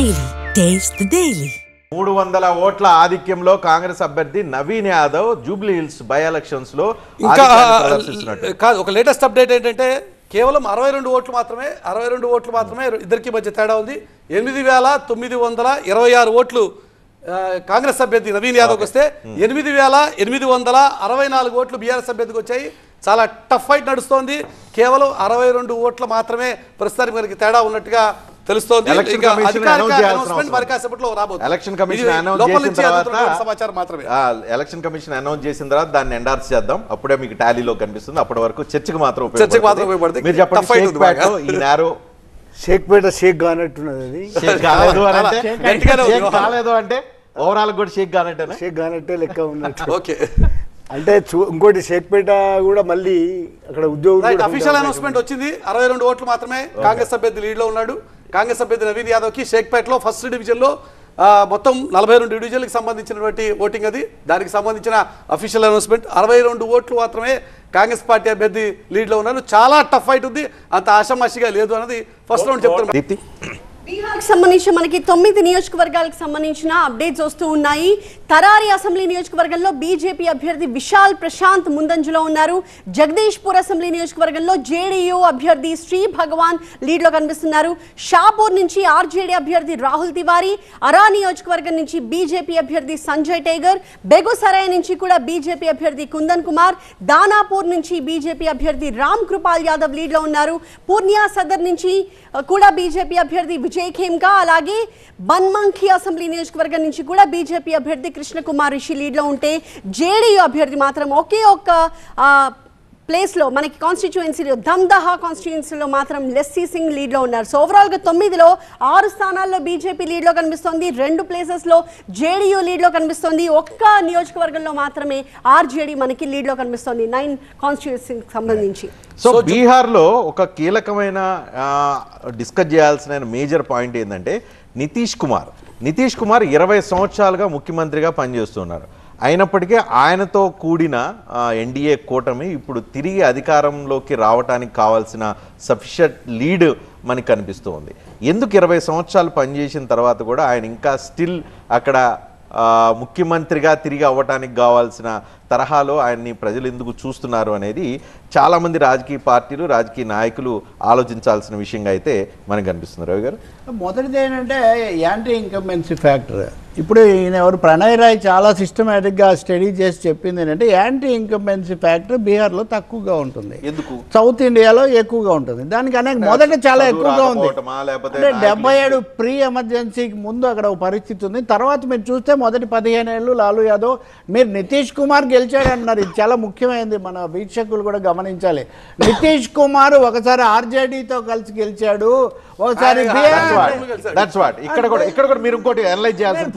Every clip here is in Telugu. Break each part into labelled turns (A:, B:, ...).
A: Daily. Taste the Daily.
B: 300 ఓట్ల ఆధిక్యంలో కాంగ్రెస్ అభ్యర్థి Naveen Yadav Jubilee hills by elections లో
C: ఇంకా కాదు ఒక లేటెస్ట్ అప్డేట్ ఏంటంటే కేవలం 62 ఓట్లు మాత్రమే ఇద్దరికి మధ్య తేడా ఉంది 8926 ఓట్లు కాంగ్రెస్ అభ్యర్థి నవీన్ యాదవ్కి వస్తే 8864 ఓట్లు బీఆర్ఎస్ అభ్యర్థికి వచ్చాయి చాలా టఫ్ ఫైట్ నడుస్తోంది కేవలం 62 ఓట్లు మాత్రమే ప్రస్తుతానికి మనకి తేడా ఉన్నట్టుగా తెలుస్తోంది
B: ఎలక్షన్ కమిషన్ అనౌన్స్ చేసిన తర్వాత దాన్ని ఎండార్స్ చేద్దాం అప్పుడే మీకు టాలీలో కనిపిస్తుంది అప్పటి వరకు చర్చకు మాత్రం ఉపయోగపడుతుంది మీరు చెప్పండి
D: షేక్పేట షేక్ కానట్టున్నది అది
B: కాలేదు అంటే ఓవరాల్ కూడా షేక్ కానట్టే
D: షేక్ కానట్టే లెక్క ఉన్నట్టు
C: ఓకే
D: అంటే ఇంకోటి షేక్పేట కూడా మళ్ళీ అక్కడ ఉద్యోగులు
C: అఫీషియల్ అనౌన్స్మెంట్ వచ్చింది 62 ఓట్లు మాత్రమే కాంగ్రెస్ అభ్యర్థి లీడ్ లో ఉన్నాడు కాంగ్రెస్ అభ్యర్థి నవీన్ యాదవ్ కి షేక్పేటలో ఫస్ట్ డివిజన్ లో మొత్తం 42 డివిజన్లకు సంబంధించినటువంటి ఓటింగ్ అది దానికి సంబంధించిన అఫీషియల్ అనౌన్స్మెంట్ 62 ఓట్లు మాత్రమే కాంగ్రెస్ పార్టీ అభ్యర్థి లీడ్ లో ఉన్నారు చాలా టఫ్ ఫైట్ ఉంది అంత ఆషామాషిగా లేదు అన్నది ఫస్ట్ రౌండ్ చెప్తున్నారు
E: బీహార్కి సంబంధించి మనకి 9 నియోజకవర్గాలకు సంబంధించిన అప్డేట్స్ వస్తూ ఉన్నాయి తరారి అసెంబ్లీ నియోజకవర్గంలో బీజేపీ అభ్యర్థి విశాల్ ప్రశాంత్ ముందంజలో ఉన్నారు జగదీష్పూర్ అసెంబ్లీ నియోజకవర్గంలో జేడీయూ అభ్యర్థి శ్రీ భగవాన్ లీడ్లో కనిపిస్తున్నారు షాపూర్ నుంచి ఆర్జేడీ అభ్యర్థి రాహుల్ తివారీ అరా నియోజకవర్గం నుంచి బీజేపీ అభ్యర్థి సంజయ్ టైగర్ బెగుసరాయ్ నుంచి కూడా బీజేపీ అభ్యర్థి కుందన్ కుమార్ దానాపూర్ నుంచి బీజేపీ అభ్యర్థి రామ్ కృపాల్ యాదవ్ లీడ్లో ఉన్నారు పూర్నియా సదర్ నుంచి కూడా బీజేపీ అభ్యర్థి విజయ్ ఖేమ్కా అలాగే బన్మంఖి అసెంబ్లీ నియోజకవర్గం నుంచి కూడా బీజేపీ అభ్యర్థి కృష్ణకుమార్ రిషి లీడ్లో ఉంటే జేడీయూ అభ్యర్థి మాత్రం ఒకే ఒక్క ప్లేస్లో మనకి కాన్స్టిట్యుయెన్సీలో ధమ్దహా కాన్స్టిట్యుయెన్సీలో మాత్రం లెస్సీ సింగ్ లీడ్లో ఉన్నారు సో ఓవరాల్గా 9లో 6 స్థానాల్లో బీజేపీ లీడ్లో కనిపిస్తోంది 2 ప్లేసెస్లో జేడీయూ లీడ్లో కనిపిస్తోంది ఒక్క నియోజకవర్గంలో మాత్రమే ఆర్జేడీ మనకి లీడ్లో కనిపిస్తోంది 9 కాన్స్టిట్యుయెన్సీకి సంబంధించి
B: సో బీహార్లో ఒక కీలకమైన డిస్కస్ చేయాల్సిన మేజర్ పాయింట్ ఏంటంటే నితీష్ కుమార్ 20 సంవత్సరాలుగా ముఖ్యమంత్రిగా పనిచేస్తున్నారు అయినప్పటికీ ఆయనతో కూడిన ఎన్డీఏ కూటమి ఇప్పుడు తిరిగి అధికారంలోకి రావడానికి కావాల్సిన సఫిషియెంట్ లీడ్ మనకు కనిపిస్తూ ఉంది ఎందుకు 20 సంవత్సరాలు పనిచేసిన తర్వాత కూడా ఆయన ఇంకా స్టిల్ అక్కడ ముఖ్యమంత్రిగా తిరిగి అవ్వటానికి కావాల్సిన తరహాలో ఆయన్ని ప్రజలు ఎందుకు చూస్తున్నారు అనేది చాలామంది రాజకీయ పార్టీలు రాజకీయ నాయకులు ఆలోచించాల్సిన విషయంగా అయితే మనకు కనిపిస్తుంది రవి గారు
F: మొదటిది ఏంటంటే యాంటీ ఇన్కంబెన్సీ ఫ్యాక్టర్ ఇప్పుడు ఈయన ఎవరు ప్రణయ్ రాయ్ చాలా సిస్టమేటిక్గా స్టడీ చేసి చెప్పింది ఏంటంటే యాంటీ ఇన్కంబెన్సీ ఫ్యాక్టర్ బీహార్లో తక్కువగా ఉంటుంది
B: ఎందుకు
F: సౌత్ ఇండియాలో ఎక్కువగా ఉంటుంది దానికి అనేక మొదట చాలా ఎక్కువగా ఉంది అంటే 77 ప్రీ ఎమర్జెన్సీకి ముందు అక్కడ ఒక పరిస్థితి ఉంది తర్వాత మీరు చూస్తే మొదటి 15 ఏళ్ళు లాలూ యాదవ్ మీరు నితీష్ కుమార్ గెలిచాడు అంటున్నారు ఇది చాలా ముఖ్యమైనది మన వీక్షకులు కూడా గమనించాలి నితీష్ కుమార్ ఒకసారి ఆర్జేడీతో కలిసి గెలిచాడు ఒకసారి
B: ఇక్కడ కూడా మీరు ఇంకోటి అనలైజ్ చేయాల్సిన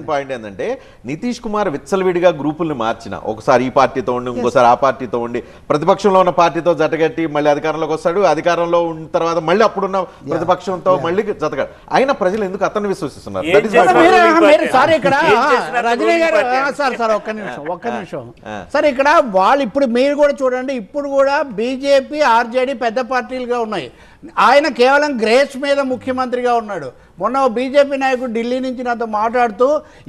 B: పాయింట్ ఏంటంటే నితీష్ కుమార్ విచ్చలవిడిగా గ్రూపుల్ని మార్చిన ఒకసారి ఈ పార్టీతో ఉండి ఇంకోసారి ఆ పార్టీతో ఉండి ప్రతిపక్షంలో ఉన్న పార్టీతో జతగట్టి మళ్ళీ అధికారంలోకి వస్తాడు అధికారంలో ఉన్న తర్వాత మళ్ళీ అప్పుడున్న ప్రతిపక్షంతో మళ్ళీ జతగాడు అయినా ప్రజలు ఎందుకు అతన్ని విశ్వసిస్తున్నారు
F: ఒక్క నిమిషం సార్ ఇక్కడ వాళ్ళు ఇప్పుడు మీరు కూడా చూడండి ఇప్పుడు కూడా బీజేపీ ఆర్జేడీ పెద్ద పార్టీలుగా ఉన్నాయి ఆయన కేవలం గ్రేస్ మీద ముఖ్యమంత్రిగా ఉన్నాడు మొన్న బీజేపీ నాయకుడు ఢిల్లీ నుంచి నాతో మాట్లాడుతూ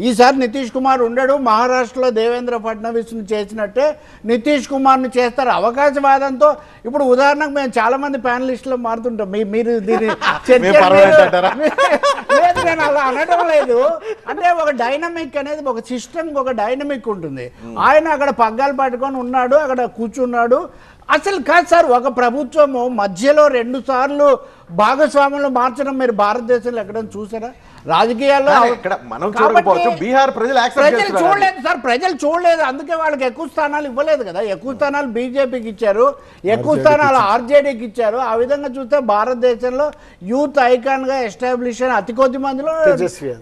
F: ఈసారి నితీష్ కుమార్ ఉండడు మహారాష్ట్రలో దేవేంద్ర ఫడ్నవీస్ను చేసినట్టే నితీష్ కుమార్ను చేస్తారు అవకాశవాదంతో ఇప్పుడు ఉదాహరణకు మేము చాలా మంది ప్యానలిస్టులు మారుతుంటాం మీరు దీన్ని లేదు నేను అలా అనడం లేదు అంటే ఒక డైనమిక్ అనేది ఒక సిస్టమ్ ఒక డైనమిక్ ఉంటుంది ఆయన అక్కడ పగ్గాలు పట్టుకొని ఉన్నాడు అక్కడ కూర్చున్నాడు అసలు కాదు సార్ ఒక ప్రభుత్వము మధ్యలో 2 సార్లు భాగస్వామ్యంలో మార్చడం మీరు భారతదేశంలో ఎక్కడైనా చూసారా రాజకీయాల్లో చూడలేదు సార్ ప్రజలు చూడలేదు అందుకే వాళ్ళకి ఎక్కువ స్థానాలు ఇవ్వలేదు కదా ఎక్కువ స్థానాలు బీజేపీకి ఇచ్చారు ఎక్కువ స్థానాలు ఆర్జేడీకి ఇచ్చారు ఆ విధంగా చూస్తే భారతదేశంలో యూత్ ఐకాన్ గా ఎస్టాబ్లిష్ అయిన అతి కొద్ది మందిలో తేజస్వి